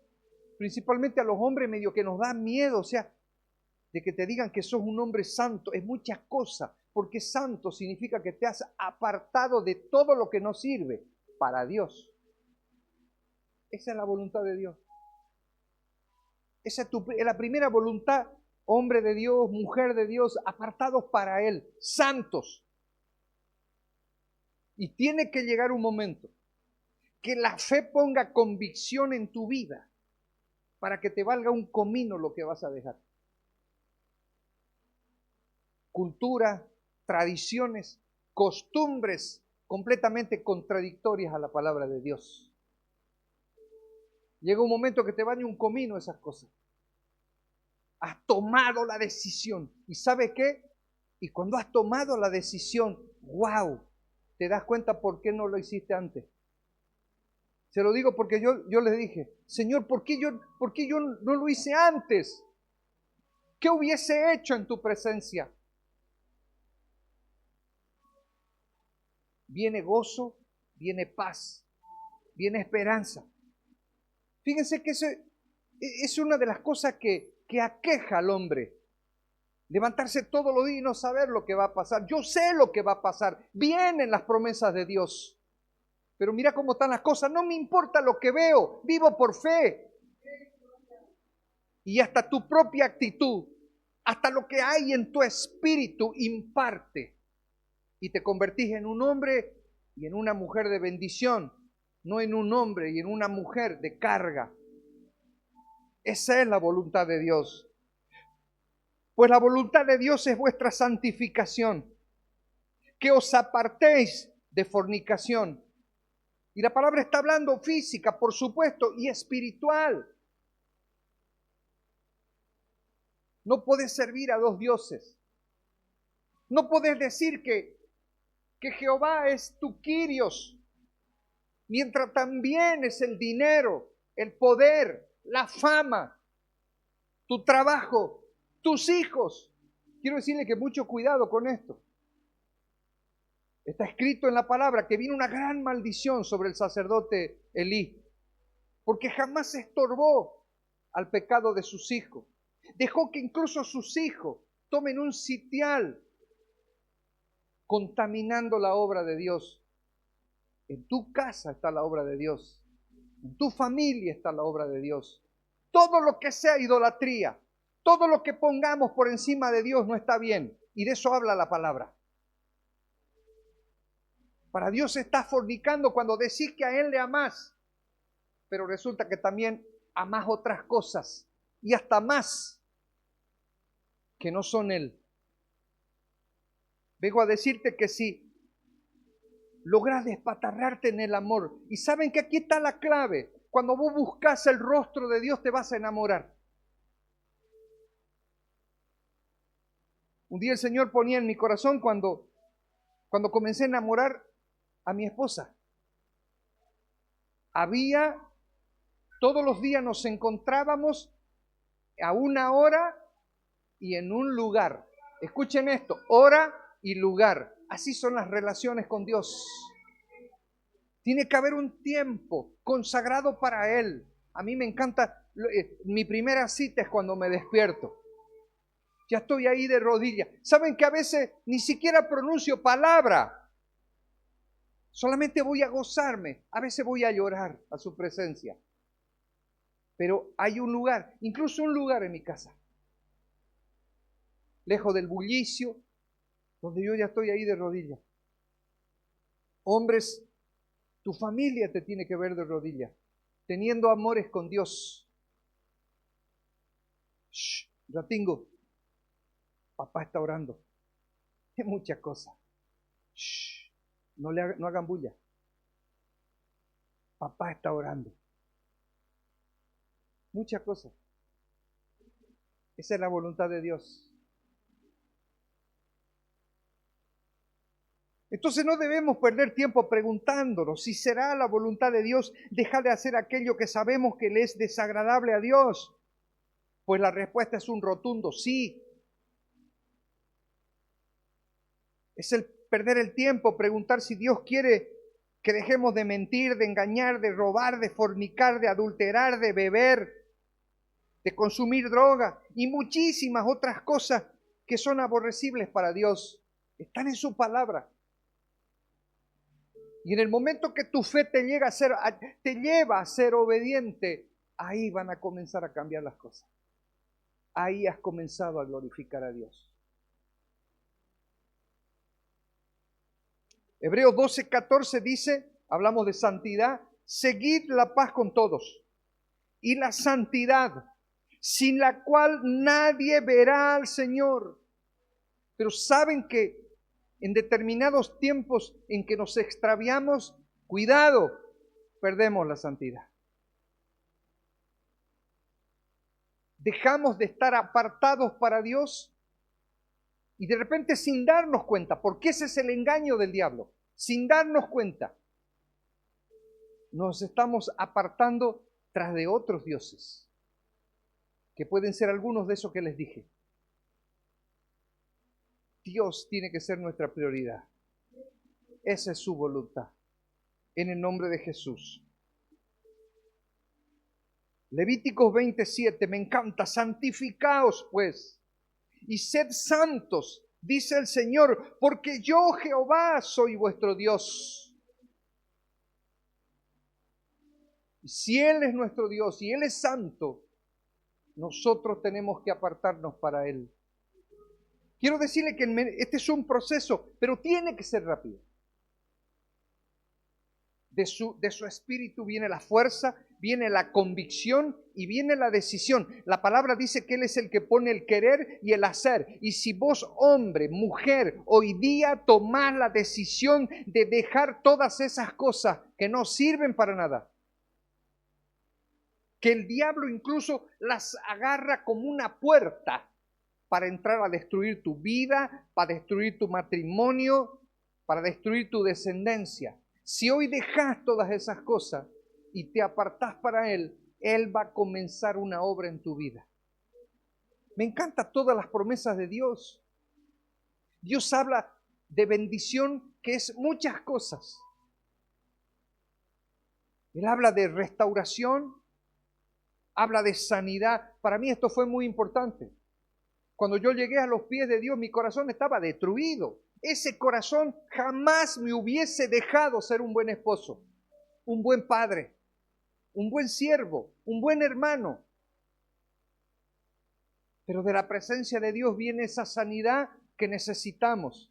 Principalmente a los hombres medio que nos da miedo, o sea, de que te digan que sos un hombre santo, es muchas cosas, porque santo significa que te has apartado de todo lo que no sirve para Dios. Esa es la voluntad de Dios. Esa es la primera voluntad, hombre de Dios, mujer de Dios, apartados para Él, santos. Y tiene que llegar un momento que la fe ponga convicción en tu vida para que te valga un comino lo que vas a dejar. Cultura, tradiciones, costumbres completamente contradictorias a la palabra de Dios. Llega un momento que te van un comino esas cosas. Has tomado la decisión. ¿Y sabe qué? Y cuando has tomado la decisión, wow, te das cuenta por qué no lo hiciste antes. Se lo digo porque yo les dije, Señor, ¿por qué yo no lo hice antes? ¿Qué hubiese hecho en tu presencia? Viene gozo, viene paz, viene esperanza. Fíjense que eso es una de las cosas que aqueja al hombre. Levantarse todos los días y no saber lo que va a pasar. Yo sé lo que va a pasar. Vienen las promesas de Dios. Pero mira cómo están las cosas. No me importa lo que veo. Vivo por fe. Y hasta tu propia actitud, hasta lo que hay en tu espíritu imparte. Y te convertís en un hombre y en una mujer de bendición. No en un hombre y en una mujer de carga. Esa es la voluntad de Dios. Pues la voluntad de Dios es vuestra santificación, que os apartéis de fornicación. Y la palabra está hablando física, por supuesto, y espiritual. No podés servir a dos dioses. No podés decir que Jehová es tu Kyrios, mientras también es el dinero, el poder, la fama, tu trabajo, tus hijos. Quiero decirle que mucho cuidado con esto. Está escrito en la palabra que vino una gran maldición sobre el sacerdote Elí, porque jamás se estorbó al pecado de sus hijos. Dejó que incluso sus hijos tomen un sitial, contaminando la obra de Dios. En tu casa está la obra de Dios. En tu familia está la obra de Dios. Todo lo que sea idolatría, todo lo que pongamos por encima de Dios no está bien. Y de eso habla la palabra. Para Dios estás fornicando cuando decís que a Él le amás, pero resulta que también amás otras cosas y hasta más que no son Él. Vengo a decirte que si logras despatarrarte en el amor, y saben que aquí está la clave, cuando vos buscas el rostro de Dios te vas a enamorar. Un día el Señor ponía en mi corazón cuando comencé a enamorar a mi esposa. Todos los días nos encontrábamos a una hora y en un lugar. Escuchen esto, hora y lugar. Así son las relaciones con Dios. Tiene que haber un tiempo consagrado para Él. A mí me encanta, mi primera cita es cuando me despierto. Ya estoy ahí de rodillas. ¿Saben que a veces ni siquiera pronuncio palabra? Solamente voy a gozarme. A veces voy a llorar a su presencia. Pero hay un lugar, incluso un lugar en mi casa, lejos del bullicio, donde yo ya estoy ahí de rodillas. Hombres, tu familia te tiene que ver de rodillas, teniendo amores con Dios. Shh, Ratingo, papá está orando. Es mucha cosa. Shh, no hagan bulla. Papá está orando. Muchas cosas. Esa es la voluntad de Dios. Entonces no debemos perder tiempo preguntándonos si será la voluntad de Dios dejar de hacer aquello que sabemos que le es desagradable a Dios. Pues la respuesta es un rotundo sí. Es el perder el tiempo, preguntar si Dios quiere que dejemos de mentir, de engañar, de robar, de fornicar, de adulterar, de beber, de consumir droga y muchísimas otras cosas que son aborrecibles para Dios. Están en su palabra. Y en el momento que tu fe te lleva a ser obediente, ahí van a comenzar a cambiar las cosas. Ahí has comenzado a glorificar a Dios. Hebreos 12:14 dice, hablamos de santidad, seguid la paz con todos y la santidad, sin la cual nadie verá al Señor. Pero saben que en determinados tiempos en que nos extraviamos, cuidado, perdemos la santidad. Dejamos de estar apartados para Dios y de repente sin darnos cuenta, porque ese es el engaño del diablo, sin darnos cuenta, nos estamos apartando tras de otros dioses, que pueden ser algunos de esos que les dije. Dios tiene que ser nuestra prioridad. Esa es su voluntad. En el nombre de Jesús. Levíticos 27, me encanta. Santificaos pues y sed santos, dice el Señor, porque yo Jehová soy vuestro Dios. Y si Él es nuestro Dios y Él es santo, nosotros tenemos que apartarnos para Él. Quiero decirle que este es un proceso, pero tiene que ser rápido. De su espíritu viene la fuerza, viene la convicción y viene la decisión. La palabra dice que Él es el que pone el querer y el hacer. Y si vos, hombre, mujer, hoy día tomás la decisión de dejar todas esas cosas que no sirven para nada, que el diablo incluso las agarra como una puerta para entrar a destruir tu vida, para destruir tu matrimonio, para destruir tu descendencia. Si hoy dejas todas esas cosas y te apartás para Él, Él va a comenzar una obra en tu vida. Me encantan todas las promesas de Dios. Dios habla de bendición que es muchas cosas. Él habla de restauración, habla de sanidad. Para mí esto fue muy importante. Cuando yo llegué a los pies de Dios, mi corazón estaba destruido. Ese corazón jamás me hubiese dejado ser un buen esposo, un buen padre, un buen siervo, un buen hermano. Pero de la presencia de Dios viene esa sanidad que necesitamos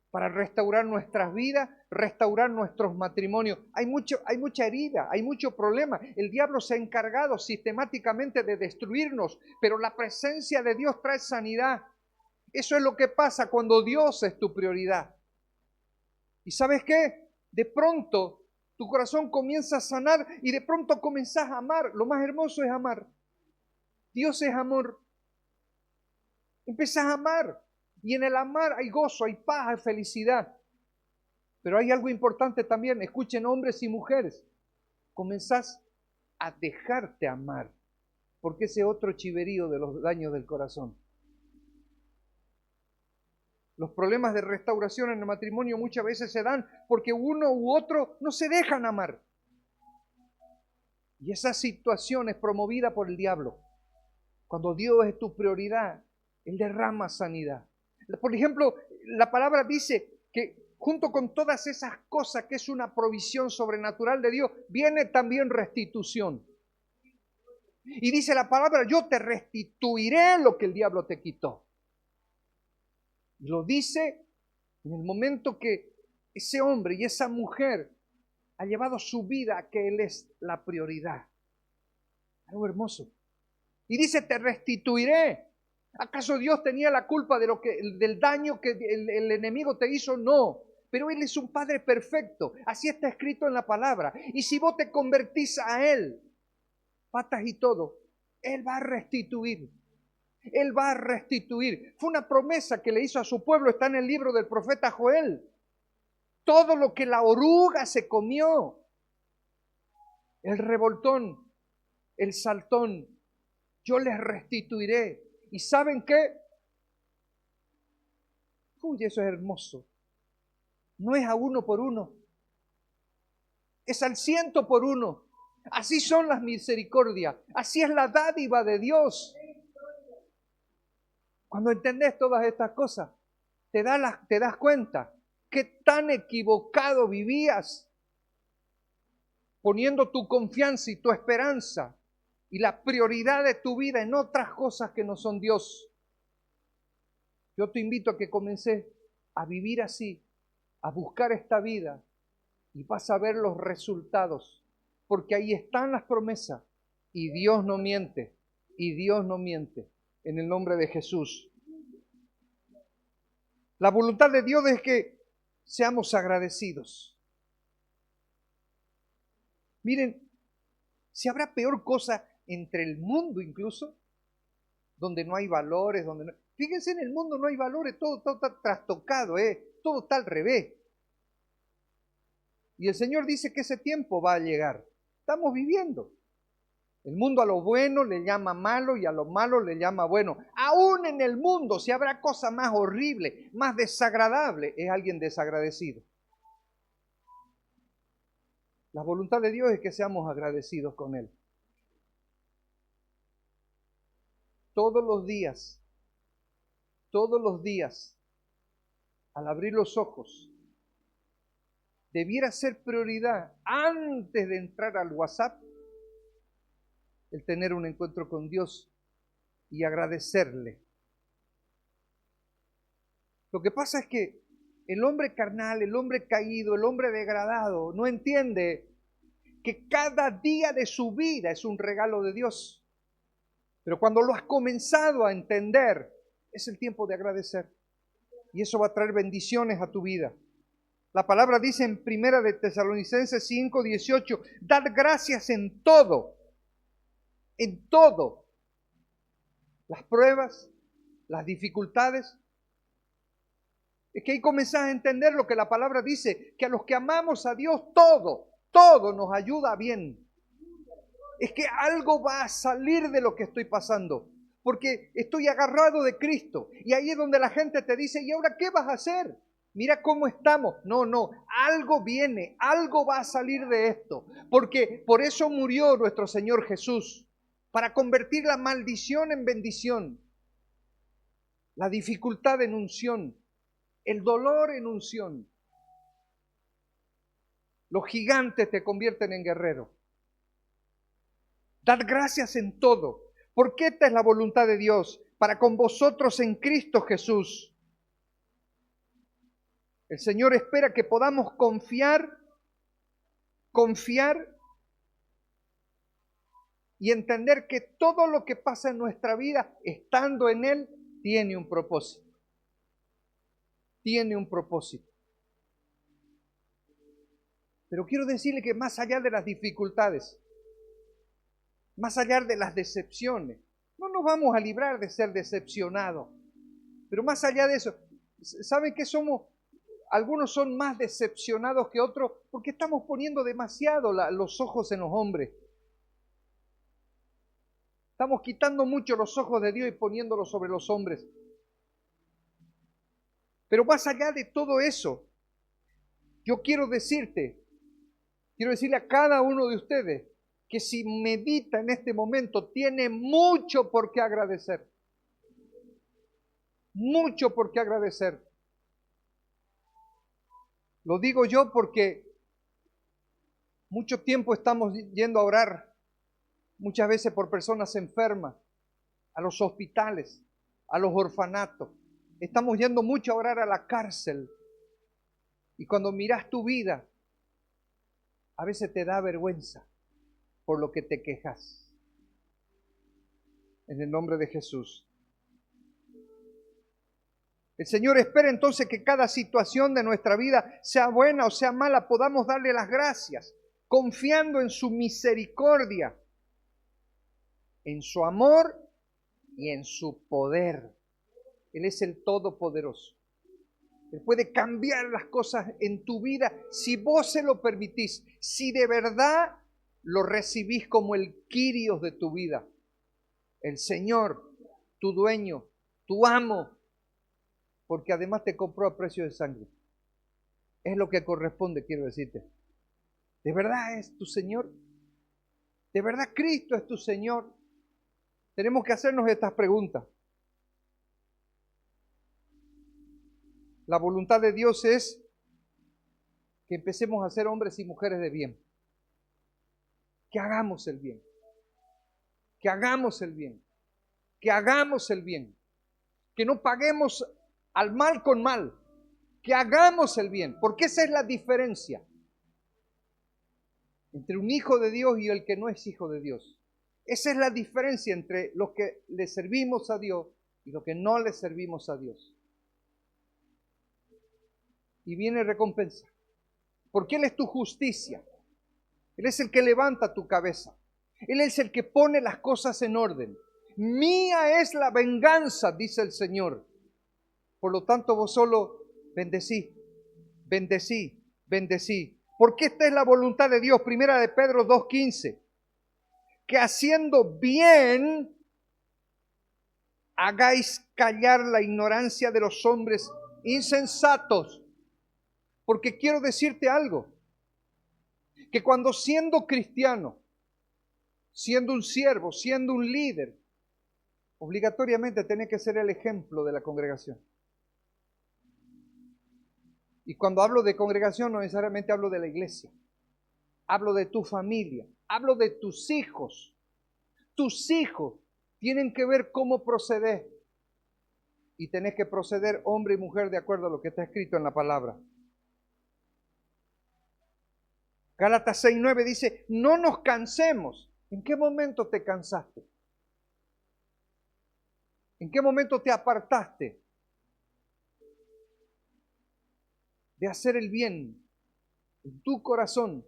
para restaurar nuestras vidas, restaurar nuestros matrimonios. Hay mucha herida, hay mucho problema. El diablo se ha encargado sistemáticamente de destruirnos, pero la presencia de Dios trae sanidad. Eso es lo que pasa cuando Dios es tu prioridad. ¿Y sabes qué? De pronto tu corazón comienza a sanar y de pronto comenzás a amar. Lo más hermoso es amar. Dios es amor. Empezás a amar. Y en el amar hay gozo, hay paz, hay felicidad. Pero hay algo importante también, escuchen hombres y mujeres, comenzás a dejarte amar, porque ese otro chiverío de los daños del corazón. Los problemas de restauración en el matrimonio muchas veces se dan porque uno u otro no se dejan amar. Y esa situación es promovida por el diablo. Cuando Dios es tu prioridad, Él derrama sanidad. Por ejemplo, la palabra dice que junto con todas esas cosas que es una provisión sobrenatural de Dios, viene también restitución. Y dice la palabra, yo te restituiré lo que el diablo te quitó. Y lo dice en el momento que ese hombre y esa mujer ha llevado su vida a que Él es la prioridad. Algo hermoso. Y dice, te restituiré. ¿Acaso Dios tenía la culpa de del daño que el enemigo te hizo? No. Pero Él es un Padre perfecto. Así está escrito en la palabra. Y si vos te convertís a Él, patas y todo, Él va a restituir. Él va a restituir. Fue una promesa que le hizo a su pueblo. Está en el libro del profeta Joel. Todo lo que la oruga se comió, el revoltón, el saltón, yo les restituiré. ¿Y saben qué? Uy, eso es hermoso. No es a 1 por 1, es al 100 por 1. Así son las misericordias, así es la dádiva de Dios. Cuando entendés todas estas cosas, te das cuenta qué tan equivocado vivías, poniendo tu confianza y tu esperanza y la prioridad de tu vida en otras cosas que no son Dios. Yo te invito a que comences a vivir así, a buscar esta vida, y vas a ver los resultados, porque ahí están las promesas, y Dios no miente, y Dios no miente, en el nombre de Jesús. La voluntad de Dios es que seamos agradecidos. Miren, si habrá peor cosa entre el mundo incluso, donde no hay valores, donde no... Fíjense, en el mundo no hay valores, todo está trastocado, todo está al revés. Y el Señor dice que ese tiempo va a llegar. Estamos viviendo. El mundo a lo bueno le llama malo y a lo malo le llama bueno. Aún en el mundo, si habrá cosa más horrible, más desagradable, es alguien desagradecido. La voluntad de Dios es que seamos agradecidos con Él. Todos los días, al abrir los ojos, debiera ser prioridad, antes de entrar al WhatsApp, el tener un encuentro con Dios y agradecerle. Lo que pasa es que el hombre carnal, el hombre caído, el hombre degradado, no entiende que cada día de su vida es un regalo de Dios. Pero cuando lo has comenzado a entender, es el tiempo de agradecer. Y eso va a traer bendiciones a tu vida. La palabra dice en 1 de Tesalonicenses 5:18, dad gracias en todo. En todo. Las pruebas, las dificultades. Es que ahí comenzás a entender lo que la palabra dice, que a los que amamos a Dios, todo nos ayuda bien. Es que algo va a salir de lo que estoy pasando, porque estoy agarrado de Cristo. Y ahí es donde la gente te dice, ¿y ahora qué vas a hacer? Mira cómo estamos. No, algo viene, algo va a salir de esto. Porque por eso murió nuestro Señor Jesús, para convertir la maldición en bendición, la dificultad en unción, el dolor en unción. Los gigantes te convierten en guerrero. Dad gracias en todo, porque esta es la voluntad de Dios, para con vosotros en Cristo Jesús. El Señor espera que podamos confiar y entender que todo lo que pasa en nuestra vida, estando en Él, tiene un propósito. Tiene un propósito. Pero quiero decirle que más allá de las dificultades, más allá de las decepciones, no nos vamos a librar de ser decepcionados. Pero más allá de eso, ¿saben qué somos? Algunos son más decepcionados que otros porque estamos poniendo demasiado los ojos en los hombres. Estamos quitando mucho los ojos de Dios y poniéndolos sobre los hombres. Pero más allá de todo eso, yo quiero decirle a cada uno de ustedes que si medita en este momento, tiene mucho por qué agradecer. Mucho por qué agradecer. Lo digo yo porque mucho tiempo estamos yendo a orar, muchas veces por personas enfermas, a los hospitales, a los orfanatos. Estamos yendo mucho a orar a la cárcel. Y cuando miras tu vida, a veces te da vergüenza por lo que te quejas. En el nombre de Jesús. El Señor espera entonces que cada situación de nuestra vida, sea buena o sea mala, podamos darle las gracias, confiando en su misericordia, en su amor y en su poder. Él es el Todopoderoso. Él puede cambiar las cosas en tu vida si vos se lo permitís, si de verdad lo recibís como el Kyrios de tu vida, el Señor, tu dueño, tu amo, porque además te compró a precio de sangre. Es lo que corresponde, quiero decirte. ¿De verdad es tu Señor? ¿De verdad Cristo es tu Señor? Tenemos que hacernos estas preguntas. La voluntad de Dios es que empecemos a ser hombres y mujeres de bien. Que hagamos el bien. Que hagamos el bien. Que hagamos el bien. Que no paguemos al mal con mal. Que hagamos el bien. Porque esa es la diferencia entre un hijo de Dios y el que no es hijo de Dios. Esa es la diferencia entre los que le servimos a Dios y los que no le servimos a Dios. Y viene recompensa. Porque Él es tu justicia. Él es el que levanta tu cabeza. Él es el que pone las cosas en orden. Mía es la venganza, dice el Señor. Por lo tanto, vos solo bendecí, bendecí, bendecí. Porque esta es la voluntad de Dios. Primera de Pedro 2:15. Que haciendo bien, hagáis callar la ignorancia de los hombres insensatos. Porque quiero decirte algo, que cuando siendo cristiano, siendo un siervo, siendo un líder, obligatoriamente tenés que ser el ejemplo de la congregación. Y cuando hablo de congregación no necesariamente hablo de la iglesia, hablo de tu familia, hablo de tus hijos. Tus hijos tienen que ver cómo proceder y tenés que proceder hombre y mujer de acuerdo a lo que está escrito en la palabra. Gálatas 6:9 dice, no nos cansemos. ¿En qué momento te cansaste? ¿En qué momento te apartaste de hacer el bien en tu corazón?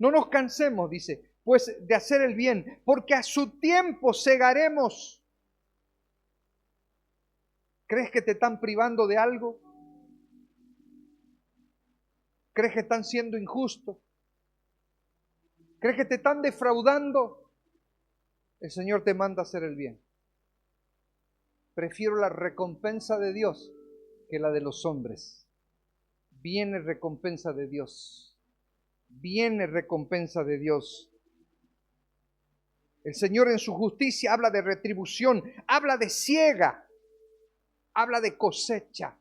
No nos cansemos, dice, pues de hacer el bien, porque a su tiempo segaremos. ¿Crees que te están privando de algo? ¿Crees que están siendo injustos? ¿Crees que te están defraudando? El Señor te manda a hacer el bien. Prefiero la recompensa de Dios que la de los hombres. Viene recompensa de Dios. Viene recompensa de Dios. El Señor en su justicia habla de retribución, habla de siega, habla de cosecha.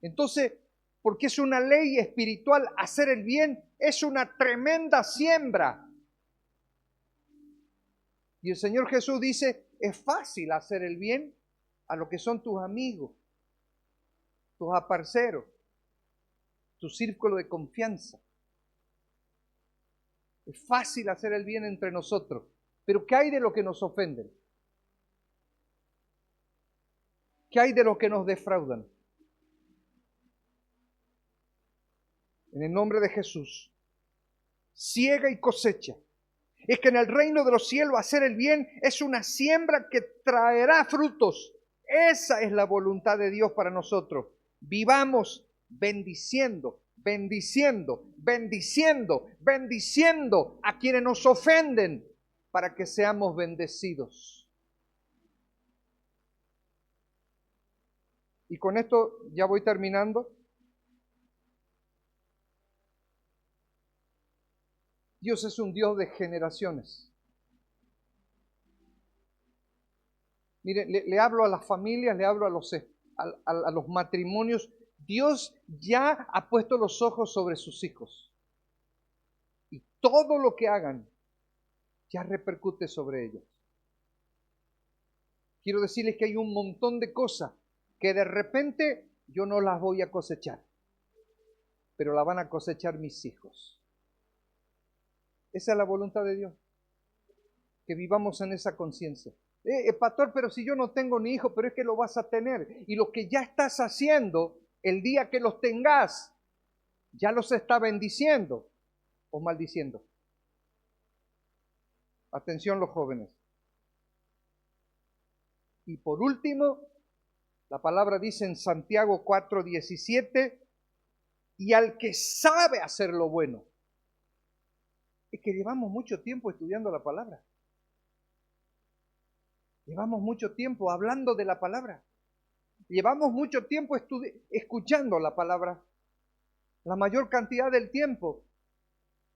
Entonces, porque es una ley espiritual, hacer el bien es una tremenda siembra. Y el Señor Jesús dice, es fácil hacer el bien a lo que son tus amigos, tus aparceros, tu círculo de confianza. Es fácil hacer el bien entre nosotros, pero ¿qué hay de lo que nos ofenden? ¿Qué hay de lo que nos defraudan? En el nombre de Jesús, siega y cosecha. Es que en el reino de los cielos hacer el bien es una siembra que traerá frutos Esa es la voluntad de Dios para nosotros. Vivamos bendiciendo, bendiciendo, bendiciendo, bendiciendo a quienes nos ofenden para que seamos bendecidos. Y con esto ya voy terminando. Dios es un Dios de generaciones. Mire, le hablo a las familias, le hablo a los matrimonios. Dios ya ha puesto los ojos sobre sus hijos. Y todo lo que hagan ya repercute sobre ellos. Quiero decirles que hay un montón de cosas que de repente yo no las voy a cosechar, pero la van a cosechar mis hijos. Esa es la voluntad de Dios, que vivamos en esa conciencia. Pastor, pero si yo no tengo ni hijo, pero es que lo vas a tener. Y lo que ya estás haciendo, el día que los tengas, ya los está bendiciendo o maldiciendo. Atención los jóvenes. Y por último, la palabra dice en Santiago 4:17, y al que sabe hacer lo bueno. Es que llevamos mucho tiempo estudiando la palabra. Llevamos mucho tiempo hablando de la palabra. Llevamos mucho tiempo escuchando la palabra. La mayor cantidad del tiempo.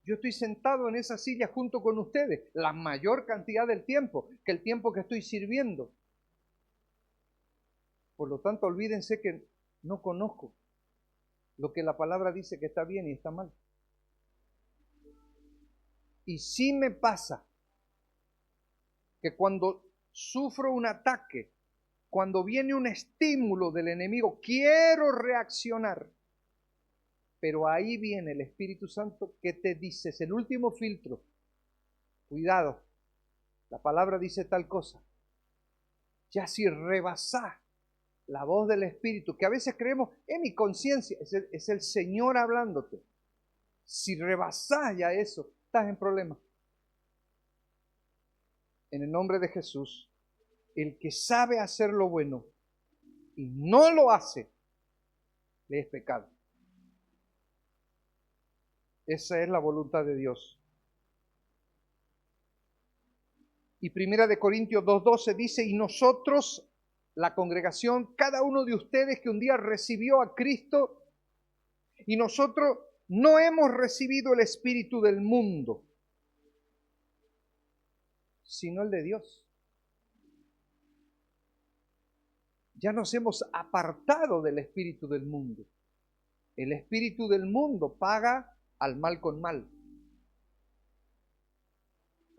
Yo estoy sentado en esa silla junto con ustedes. La mayor cantidad del tiempo, que el tiempo que estoy sirviendo. Por lo tanto, olvídense que no conozco lo que la palabra dice que está bien y está mal. Y sí me pasa que cuando sufro un ataque, cuando viene un estímulo del enemigo, quiero reaccionar. Pero ahí viene el Espíritu Santo que te dice, es el último filtro. Cuidado, la palabra dice tal cosa. Ya si rebasás la voz del Espíritu, que a veces creemos, en mi conciencia, es el Señor hablándote. Si rebasás ya eso, estás en problemas. En el nombre de Jesús, el que sabe hacer lo bueno y no lo hace, le es pecado. Esa es la voluntad de Dios. Y Primera de Corintios 2:12 dice, y nosotros, la congregación, cada uno de ustedes que un día recibió a Cristo, y nosotros no hemos recibido el espíritu del mundo, sino el de Dios. Ya nos hemos apartado del espíritu del mundo. El espíritu del mundo paga al mal con mal.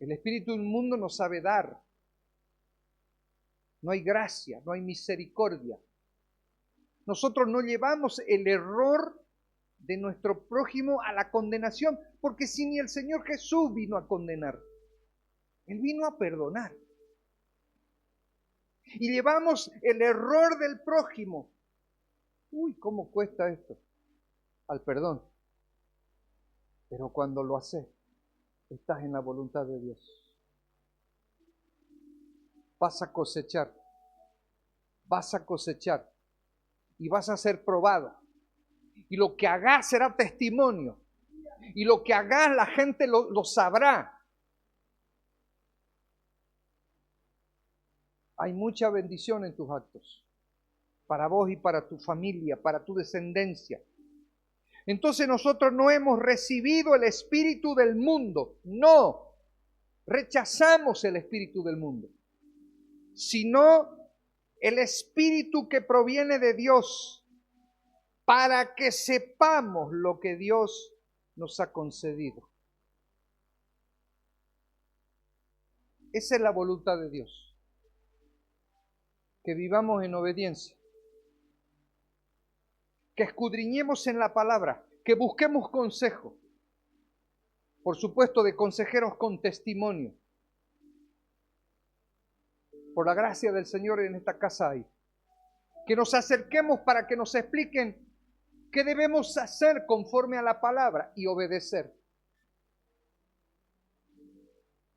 El espíritu del mundo no sabe dar. No hay gracia, no hay misericordia. Nosotros no llevamos el error de nuestro prójimo a la condenación, porque si ni el Señor Jesús vino a condenar, Él vino a perdonar. Y llevamos el error del prójimo. Uy, ¿cómo cuesta esto? Al perdón. Pero cuando lo haces, estás en la voluntad de Dios. Vas a cosechar. Vas a cosechar. Y vas a ser probado. Y lo que hagas será testimonio. Y lo que hagas la gente lo sabrá. Hay mucha bendición en tus actos. Para vos y para tu familia, para tu descendencia. Entonces nosotros no hemos recibido el espíritu del mundo. No. Rechazamos el espíritu del mundo. Sino el espíritu que proviene de Dios, para que sepamos lo que Dios nos ha concedido. Esa es la voluntad de Dios. Que vivamos en obediencia. Que escudriñemos en la palabra. Que busquemos consejo. Por supuesto, de consejeros con testimonio. Por la gracia del Señor en esta casa hay. Que nos acerquemos para que nos expliquen qué debemos hacer conforme a la palabra y obedecer.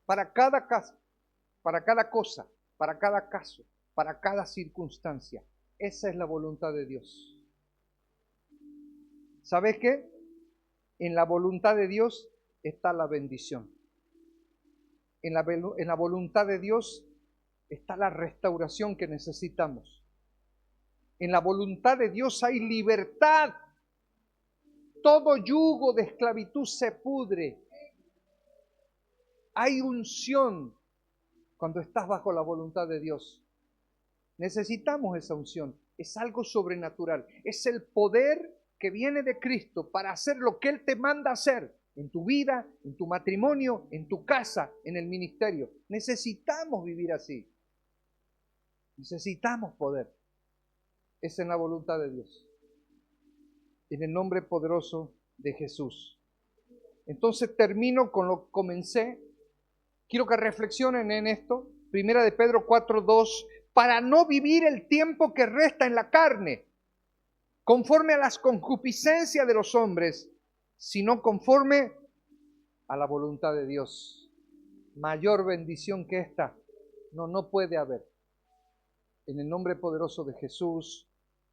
Para cada caso, para cada cosa, para cada caso. para cada circunstancia. Esa es la voluntad de Dios. ¿Sabes qué? En la voluntad de Dios está la bendición. En la voluntad de Dios está la restauración que necesitamos. En la voluntad de Dios hay libertad. Todo yugo de esclavitud se pudre. Hay unción cuando estás bajo la voluntad de Dios. Necesitamos esa unción. Es algo sobrenatural. Es el poder que viene de Cristo para hacer lo que Él te manda hacer en tu vida, en tu matrimonio, en tu casa, en el ministerio. Necesitamos vivir así. Necesitamos poder. Es en la voluntad de Dios. En el nombre poderoso de Jesús. Entonces termino con lo que comencé. Quiero que reflexionen en esto. Primera de Pedro 4:2. Para no vivir el tiempo que resta en la carne, conforme a las concupiscencias de los hombres, sino conforme a la voluntad de Dios. Mayor bendición que esta no puede haber. En el nombre poderoso de Jesús.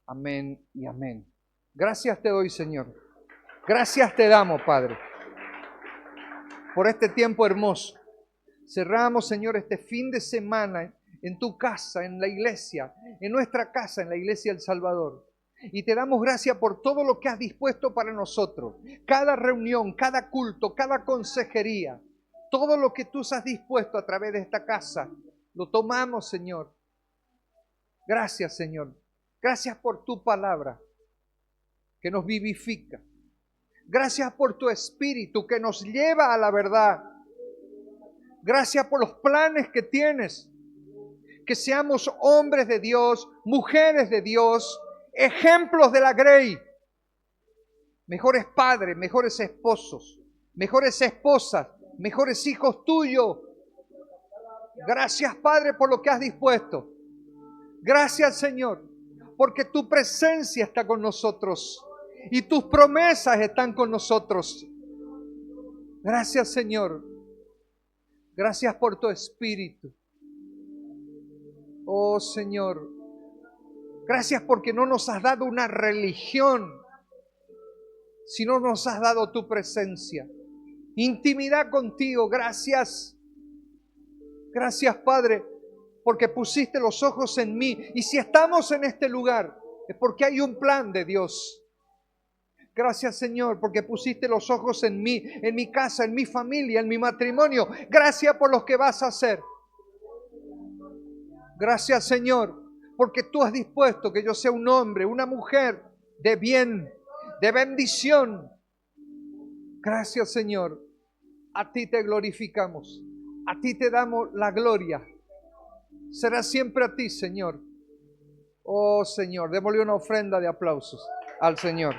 Amén y amén. Gracias te doy, Señor. Gracias te damos, Padre, por este tiempo hermoso. Cerramos, Señor, este fin de semana en tu casa, en la iglesia, en nuestra casa, en la iglesia El Salvador. Y te damos gracias por todo lo que has dispuesto para nosotros. Cada reunión, cada culto, cada consejería, todo lo que tú has dispuesto a través de esta casa, lo tomamos, Señor. Gracias, Señor. Gracias por tu palabra que nos vivifica. Gracias por tu Espíritu que nos lleva a la verdad. Gracias por los planes que tienes. Que seamos hombres de Dios, mujeres de Dios, ejemplos de la grey. Mejores padres, mejores esposos, mejores esposas, mejores hijos tuyos. Gracias, Padre, por lo que has dispuesto. Gracias, Señor, porque tu presencia está con nosotros y tus promesas están con nosotros. Gracias, Señor. Gracias por tu Espíritu. Oh, Señor, gracias porque no nos has dado una religión, sino nos has dado tu presencia. Intimidad contigo. Gracias. Gracias, Padre, porque pusiste los ojos en mí. Y si estamos en este lugar, es porque hay un plan de Dios. Gracias, Señor, porque pusiste los ojos en mí, en mi casa, en mi familia, en mi matrimonio. Gracias por lo que vas a hacer. Gracias, Señor, porque tú has dispuesto que yo sea un hombre, una mujer de bien, de bendición. Gracias, Señor. A ti te glorificamos. A ti te damos la gloria. Será siempre a ti, Señor. Oh, Señor, démosle una ofrenda de aplausos al Señor.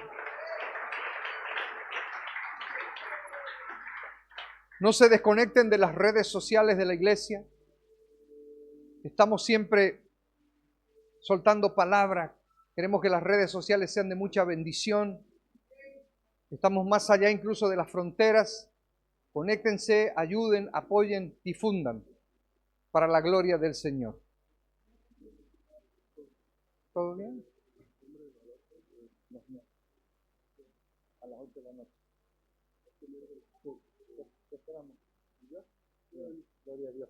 No se desconecten de las redes sociales de la iglesia. Estamos siempre soltando palabras. Queremos que las redes sociales sean de mucha bendición. Estamos más allá incluso de las fronteras. Conéctense, ayuden, apoyen, difundan para la gloria del Señor. ¿Todo bien? A las 8 de la noche. Esperamos. Gloria a Dios.